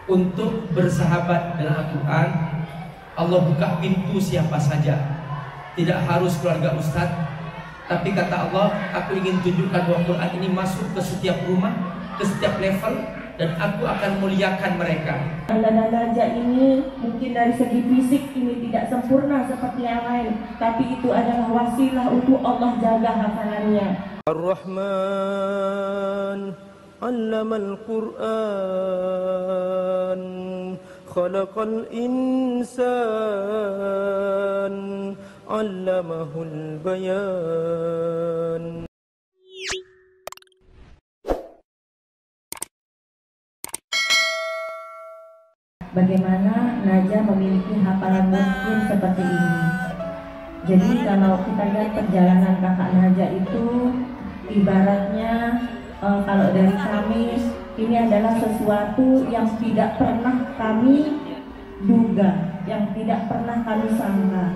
untuk bersahabat dengan Al-Quran. Allah buka pintu siapa saja, tidak harus keluarga ustadz, tapi kata Allah, aku ingin tunjukkan bahwa Quran ini masuk ke setiap rumah, ke setiap level, dan aku akan muliakan mereka. Anak-anak Najah ini mungkin dari segi fisik ini tidak sempurna seperti yang lain, tapi itu adalah wasilah untuk Allah jaga hafalannya. Ar-Rahman 'allamal Qur'an khalaqal insan 'allamahul bayan. Bagaimana Najah memiliki hafalan mungkin seperti ini. Jadi kalau kita lihat perjalanan kakak Najah itu ibaratnya kalau dari kami ini adalah sesuatu yang tidak pernah kami duga, yang tidak pernah kami sangka.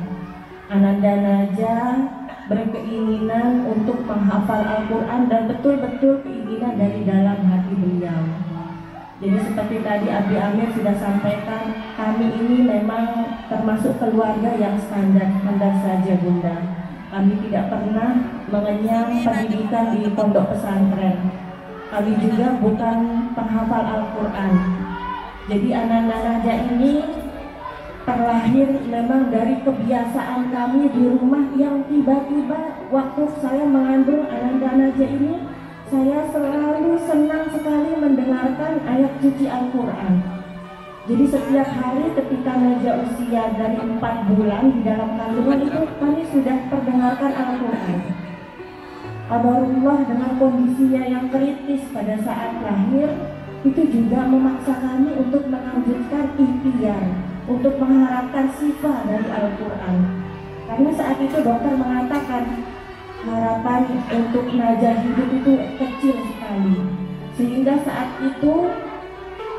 Ananda Najah berkeinginan untuk menghafal Al-Quran dan betul-betul keinginan dari dalam hati beliau. Jadi seperti tadi Abi Amir sudah sampaikan, kami ini memang termasuk keluarga yang standar saja Bunda. Kami tidak pernah mengenyam pendidikan di pondok pesantren. Kami juga bukan penghafal Al-Quran. Jadi anak-anak Najah ini terlahir memang dari kebiasaan kami di rumah yang tiba-tiba waktu saya mengandung anak-anak Najah ini, saya selalu senang sekali mendengarkan ayat suci Al-Quran. Jadi setiap hari ketika Najah usia dari 4 bulan di dalam kandungan itu kami sudah perdengarkan Al-Quran. Qadarullah dengan kondisinya yang kritis pada saat lahir itu juga memaksa kami untuk melanjutkan ikhtiar, untuk mengharapkan sifat dari Al-Quran. Karena saat itu dokter mengatakan harapan untuk Najah hidup itu kecil sekali, sehingga saat itu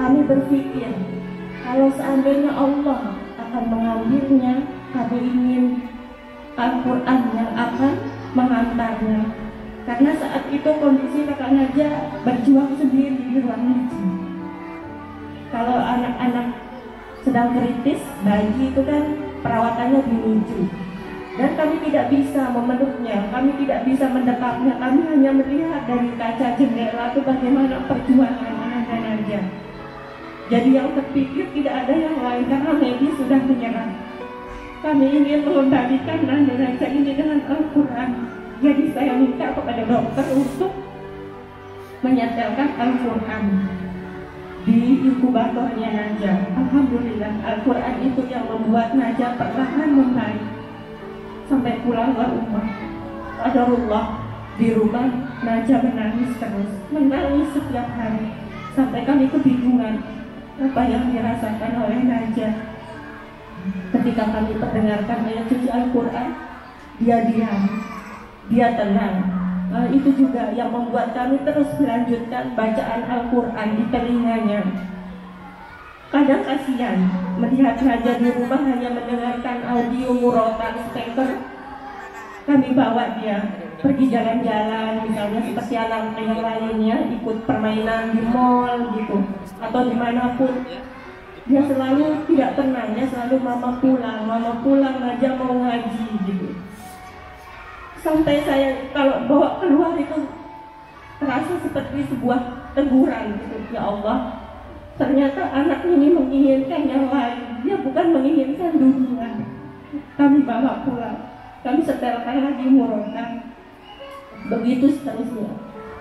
kami berpikir kalau seandainya Allah akan mengambilnya, kami ingin Al-Quran yang akan mengantarnya. Karena saat itu kondisi kakak Najah berjuang sendiri di ruang uji. Kalau anak-anak sedang kritis, bayi itu kan perawatannya di NICU. Dan kami tidak bisa memeluknya, kami tidak bisa mendekatnya, kami hanya melihat dari kaca jendela itu bagaimana perjuangan anak-anak Najah. Jadi yang terpikir tidak ada yang lain karena medis sudah menyerah. Kami ingin mengembalikan anak Najah ini dengan Al-Quran. Jadi saya minta kepada dokter untuk menyetelkan Al-Quran di inkubatornya Najah. Alhamdulillah Al-Quran itu yang membuat Najah perlahan membaik sampai pulang ke rumah. Qadarullah di rumah Najah menangis terus, menangis setiap hari sampai kami kebingungan apa yang dirasakan oleh Najah. Ketika kami mendengarkan ayat suci Al-Quran, dia diam, dia tenang. Itu juga yang membuat kami terus melanjutkan bacaan Al-Quran di telinganya. Kadang kasihan melihat Najah di rumah hanya mendengarkan audio murotal speaker. Kami bawa dia pergi jalan-jalan, misalnya seperti anak yang lainnya, ikut permainan di mall gitu, atau dimanapun. Dia selalu tidak tenang, dia selalu mama pulang, Najah mau ngaji gitu. Sampai saya kalau bawa keluar itu terasa seperti sebuah teguran gitu, ya Allah. Ternyata anak ini menginginkan yang lain, dia bukan menginginkan dunia. Kami bawa pulang, kami setelkan lagi murotal, begitu seterusnya.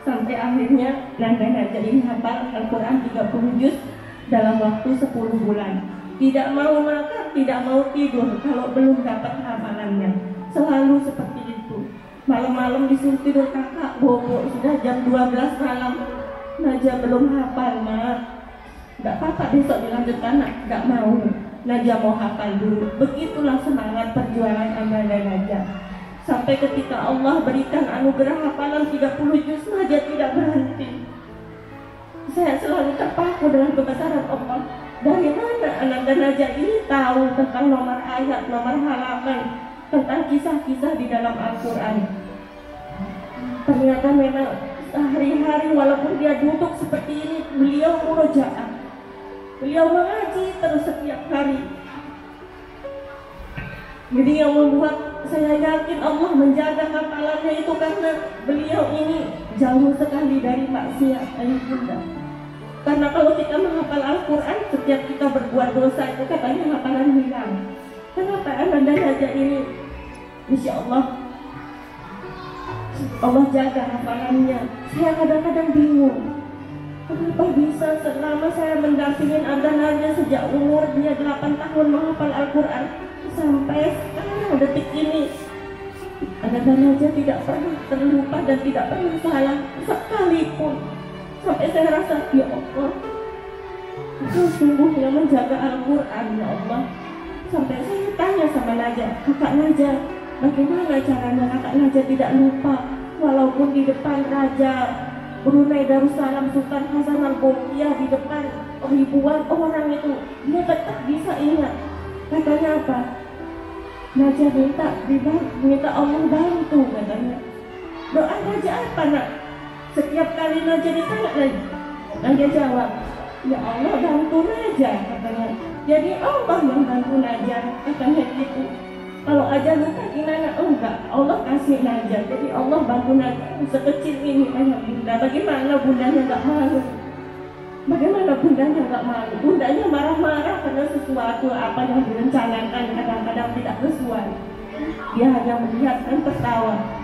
Sampai akhirnya Nanda Najah ini hafal Al-Quran 30 juz dalam waktu 10 bulan. Tidak mau makan, tidak mau tidur kalau belum dapat hafalannya. Selalu seperti itu. Malam-malam disuruh tidur kakak, bobo, sudah jam 12 malam, Najah belum hafal, Mak. Gak apa-apa besok dilanjutkan, gak mau. Najah mau hafal dulu. Begitulah semangat perjuangan Ananda Najah. Sampai ketika Allah berikan anugerah hafalan 30 juz, Najah tidak berhenti. Saya selalu terpaku dengan kebesaran Allah. Dari mana Ananda Najah ini tahu tentang nomor ayat, nomor halaman, tentang kisah-kisah di dalam Al-Quran. Ternyata memang sehari-hari walaupun dia duduk seperti ini, beliau murojaah. Beliau mengaji terus setiap hari. Jadi yang membuat saya yakin Allah menjaga hafalannya itu karena beliau ini jauh sekali dari maksiat, ayahanda. Karena kalau kita menghafal Al-Quran, setiap kita berbuat dosa itu katanya hafalan hilang. Kenapa Ananda Najah ini? Insya Allah jaga hafalannya. Saya kadang-kadang bingung, kenapa bisa selama saya mendampingin Anda Najah sejak umur dia 8 tahun menghafal Al-Quran sampai sekarang detik ini Anda Najah tidak pernah terlupa dan tidak pernah salah sekalipun. Sampai saya rasa, ya Allah, Engkau sungguh yang menjaga Al-Quran, ya Allah. Sampai saya tanya sama Najah, Kakak Najah, bagaimana caranya Kakak Najah tidak lupa walaupun di depan Raja Brunei Darussalam Sultan Hasan Al-Bolkiah, di depan ribuan orang itu, dia tetap bisa ingat. Katanya apa? Najah minta Allah bantu, katanya. Doa Najah apa, nak? Setiap kali Najah ditanya lagi, Najah jawab, ya Allah bantu Najah, katanya. Jadi Allah yang bantu Najah, katanya gitu. Kalau aja lupa gimana? Enggak, Allah kasih Najah. Jadi Allah bantu Najah sekecil ini, ayah bunda. Bagaimana bundanya nggak malu? Bagaimana bundanya nggak malu? Bundanya marah-marah karena sesuatu apa yang direncanakan kadang-kadang tidak sesuai. Dia hanya melihat dan tertawa.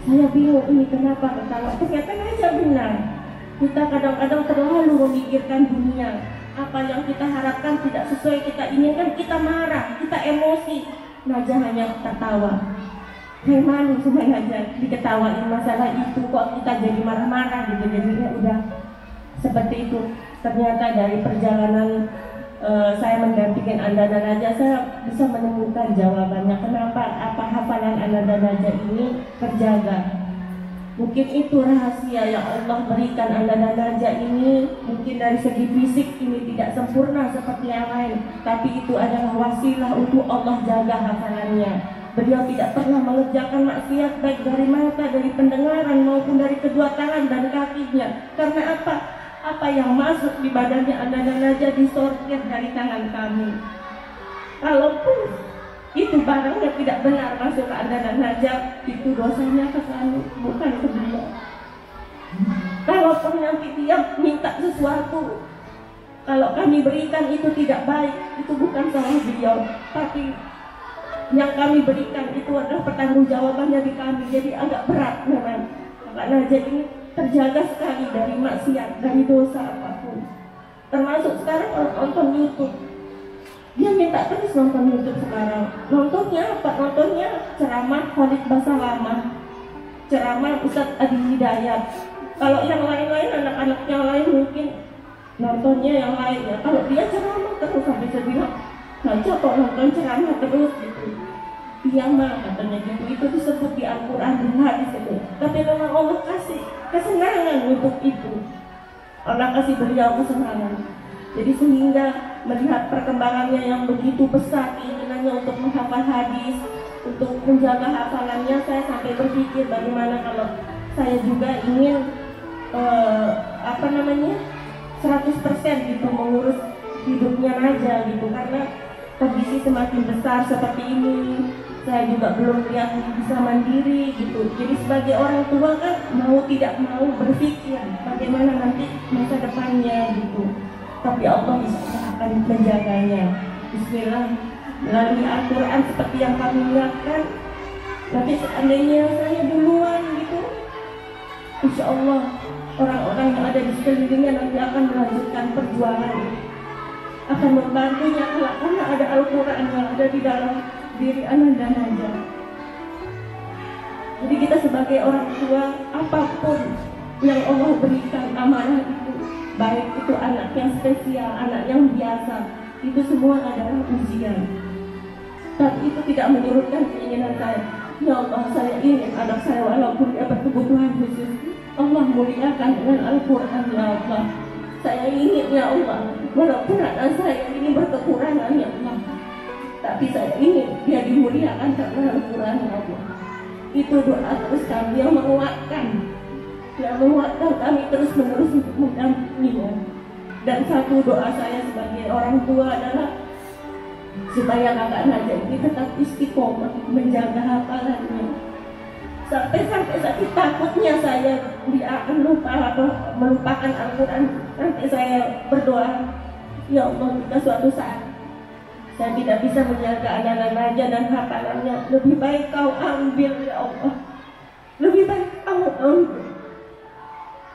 Saya bingung ini kenapa ketawa. Ternyata Najah benar. Kita kadang-kadang terlalu memikirkan dunia. Apa yang kita harapkan tidak sesuai kita inginkan, kita marah, kita emosi. Najah hanya tertawa. Saya malu sama Najah diketawain masalah itu, kok kita jadi marah-marah gitu. Jadinya udah seperti itu. Ternyata dari perjalanan saya mendampingin Anda dan Najah, saya bisa menemukan jawabannya kenapa apa hafalan Anda dan Najah ini terjaga. Mungkin itu rahasia yang Allah berikan Anda dan Najah ini. Mungkin dari segi fisik ini tidak sempurna seperti yang lain, tapi itu adalah wasilah untuk Allah jaga hafalannya. Beliau tidak pernah mengerjakan maksiat baik dari mata, dari pendengaran maupun dari kedua tangan dan kakinya. Karena apa? Apa yang masuk di badannya Anda dan Najah disortir dari tangan kami. Kalaupun itu barangnya tidak benar masuk ke Anda dan Najah, itu dosanya ke kami, bukan ke beliau. Kalaupun nanti dia minta sesuatu, kalau kami berikan itu tidak baik, itu bukan salah beliau, tapi yang kami berikan itu adalah pertanggungjawabannya di kami. Jadi agak berat memang. Kakak Najah ini terjaga sekali dari maksiat, dari dosa apapun. Termasuk sekarang nonton YouTube. Dia minta terus nonton YouTube sekarang. Nontonnya apa? Nontonnya ceramah Khalid Basalamah, ceramah Ustadz Adi Hidayat. Kalau yang lain-lain, anak-anak yang lain mungkin nontonnya yang lain ya. Kalau dia ceramah terus sampai saya bilang, Najah kok nonton ceramah terus gitu. Iya mah katanya gitu. Itu disebut di Al-Quran dan hadis itu. Tapi memang Allah kasih kesenangan untuk itu. Allah kasih beliau kesenangan. Jadi sehingga melihat perkembangannya yang begitu besar, keinginannya untuk menghafal hadis, untuk menjaga hafalannya, saya sampai berpikir bagaimana kalau saya juga ingin 100% gitu mengurus hidupnya Najah gitu. Karena kondisi semakin besar seperti ini, saya juga belum lihat bisa mandiri gitu. Jadi sebagai orang tua kan mau tidak mau berpikir bagaimana nanti masa depannya gitu. Tapi Allah akan menjaganya. Bismillah, melalui Al-Quran seperti yang kami lihatkan. Nanti seandainya saya duluan gitu, insya Allah orang-orang yang ada di sekelilingnya nanti akan melanjutkan perjuangan, akan membantunya karena ada Al-Quran yang ada di dalam diri anak dan Najah. Jadi kita sebagai orang tua, apapun yang Allah berikan amanah itu, baik itu anak yang spesial, anak yang biasa, itu semua adalah ujian. Tapi itu tidak menyurutkan keinginan saya. Ya Allah, saya ingin anak saya walaupun dia berkebutuhan khusus, Allah muliakan dengan Al-Quran, ya Allah. Saya ingin, ya Allah, walaupun anak saya ini berkekurangan, ya Allah, tapi saya ingin dia dimuliakan karena Al-Quran, ya Allah. Itu doa terus kami yang menguatkan kami terus menerus untuk mendampinginya. Dan satu doa saya sebagai orang tua adalah supaya kakak Najah ini tetap istiqomah menjaga hafalannya. Sampai-sampai sakit takutnya saya dia akan melupakan Al-Quran. Nanti saya berdoa, ya Allah, jika suatu saat saya tidak bisa menjaga anak-anak Najah dan hafalannya, lebih baik kau ambil, ya Allah. Lebih baik kau ambil.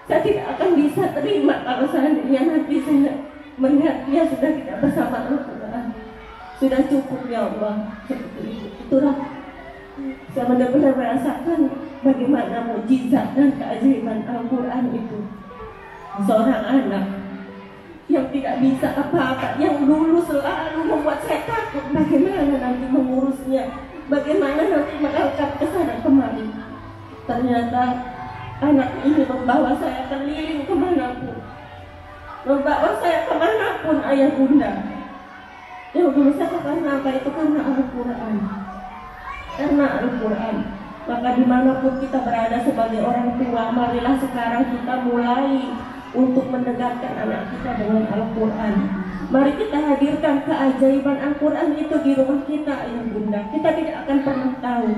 Saya tidak akan bisa terima kalau seandainya nanti saya melihat dia sudah tidak bersama Al-Quran. Sudah cukup, ya Allah. Itulah saya benar-benar merasakan bagaimana mukjizat dan keajaiban Al-Quran itu. Seorang anak yang tidak bisa apa-apa, yang dulu selalu membuat saya takut bagaimana nanti mengurusnya, bagaimana nanti mengangkat ke sana kemari. Ternyata anak ini membawa saya keliling kemanapun, membawa saya kemanapun ayah bunda. Yang dulu saya karena apa itu? Karena Al-Quran. Karena Al-Quran. Maka dimanapun kita berada sebagai orang tua, marilah sekarang kita mulai untuk mendekatkan anak kita dengan Al-Quran. Mari kita hadirkan keajaiban Al-Quran itu di rumah kita, ayah bunda. Kita tidak akan pernah tahu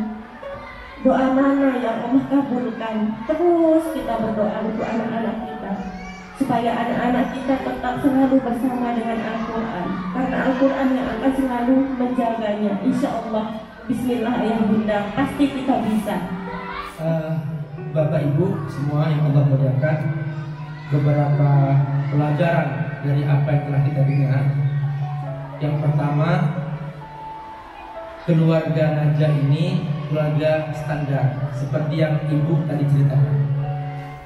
doa mana yang Allah kabulkan. Terus kita berdoa untuk anak-anak kita, supaya anak-anak kita tetap selalu bersama dengan Al-Quran. Karena Al-Quran yang akan selalu menjaganya. Insya Allah, bismillah ayah bunda, pasti kita bisa. Bapak Ibu semua yang Allah muliakan, beberapa pelajaran dari apa yang telah kita dengar. Yang pertama, keluarga Najah ini keluarga standar seperti yang Ibu tadi ceritakan.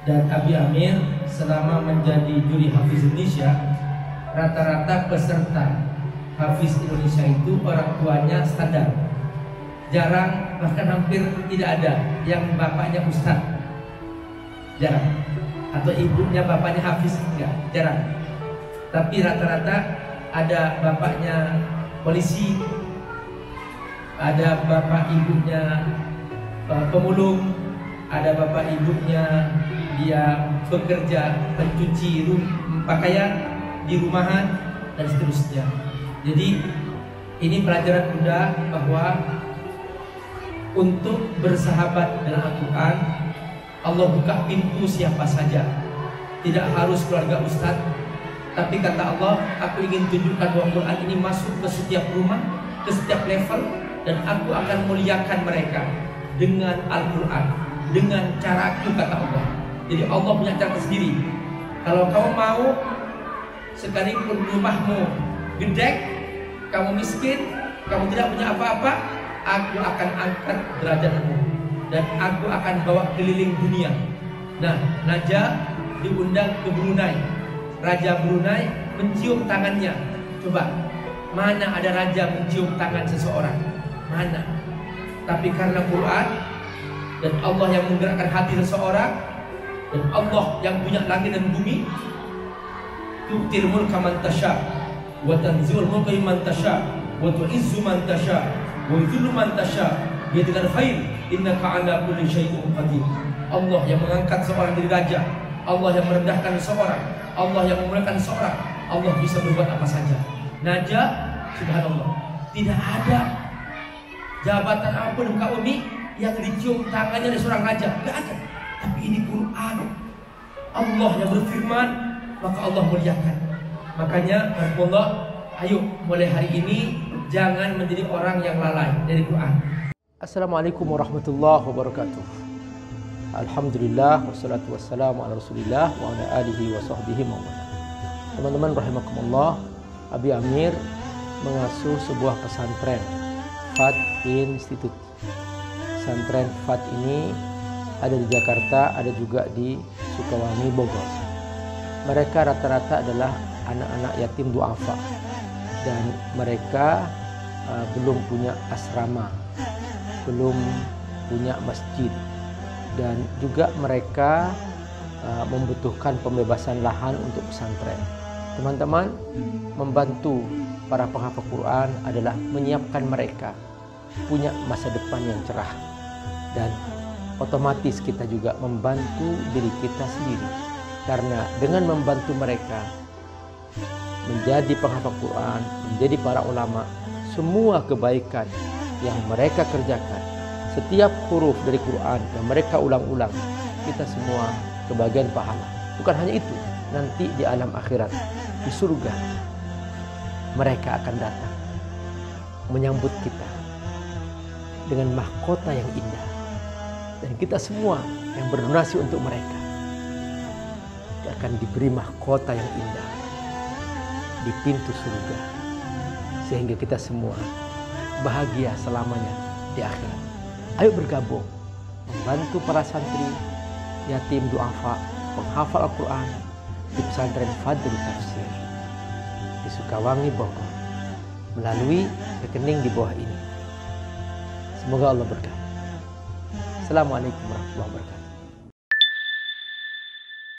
Dan Abi Amir selama menjadi juri Hafiz Indonesia, rata-rata peserta Hafiz Indonesia itu orang tuanya standar. Jarang, bahkan hampir tidak ada yang bapaknya ustadz. Jarang. Atau ibunya bapaknya Hafiz, enggak, jarang. Tapi rata-rata ada bapaknya polisi, ada bapak ibunya pemulung, ada bapak ibunya dia bekerja mencuci pakaian di rumahan dan seterusnya. Jadi ini pelajaran Bunda bahwa untuk bersahabat dengan Al-Quran, Allah buka pintu siapa saja. Tidak harus keluarga ustadz, tapi kata Allah, aku ingin tunjukkan bahwa Quran ini masuk ke setiap rumah, ke setiap level, dan aku akan muliakan mereka dengan Al-Quran, dengan caraku, kata Allah. Jadi Allah punya cara sendiri. Kalau kamu mau, sekalipun rumahmu gede, kamu miskin, kamu tidak punya apa-apa, aku akan angkat derajatmu dan aku akan bawa keliling dunia. Nah, Najah diundang ke Brunei. Raja Brunei mencium tangannya. Coba, mana ada raja mencium tangan seseorang? Mana? Tapi karena Quran dan Allah yang menggerakkan hati seseorang, dan Allah yang punya langit dan bumi, tu'til mulka man tasha wa tanzi'ul mulka mimman tasha wa tu'izzu man tasha wa tudhillu man tasha biyadikal khair innaka ala kulli syai'in qadir. Allah yang mengangkat seorang dari raja, Allah yang merendahkan seorang, Allah yang memuliakan seorang. Allah bisa berbuat apa saja. Najah, subhanallah, tidak ada jabatan apapun di muka bumi yang dicium tangannya dari seorang raja, tidak ada. Tapi ini Quran, Allah yang berfirman, maka Allah muliakan. Makanya Allah, ayo mulai hari ini jangan menjadi orang yang lalai dari Quran. Assalamualaikum warahmatullahi wabarakatuh. Alhamdulillah wassalatu wassalamu ala Rasulillah wa ala alihi wa sahbihi wa man. Teman-teman rahimakumullah, Abi Amir mengasuh sebuah pesantren FAT Institute. Pesantren FAT ini ada di Jakarta, ada juga di Sukawami, Bogor. Mereka rata-rata adalah anak-anak yatim duafa dan mereka belum punya asrama, belum punya masjid, dan juga mereka membutuhkan pembebasan lahan untuk pesantren. Teman-teman, membantu para penghafal Quran adalah menyiapkan mereka punya masa depan yang cerah, dan otomatis kita juga membantu diri kita sendiri, karena dengan membantu mereka menjadi penghafal Quran, menjadi para ulama, semua kebaikan yang mereka kerjakan, setiap huruf dari Quran yang mereka ulang-ulang, kita semua kebagian pahala. Bukan hanya itu, nanti di alam akhirat, di surga, mereka akan datang menyambut kita dengan mahkota yang indah. Dan kita semua yang berdonasi untuk mereka akan diberi mahkota yang indah di pintu surga, sehingga kita semua bahagia selamanya di akhirat. Ayo bergabung membantu para santri, yatim duafa, penghafal Al-Quran di pesantren Fadlul Tafsir di Sukawangi, Bogor, melalui rekening di bawah ini. Semoga Allah berkati. Assalamualaikum warahmatullahi wabarakatuh.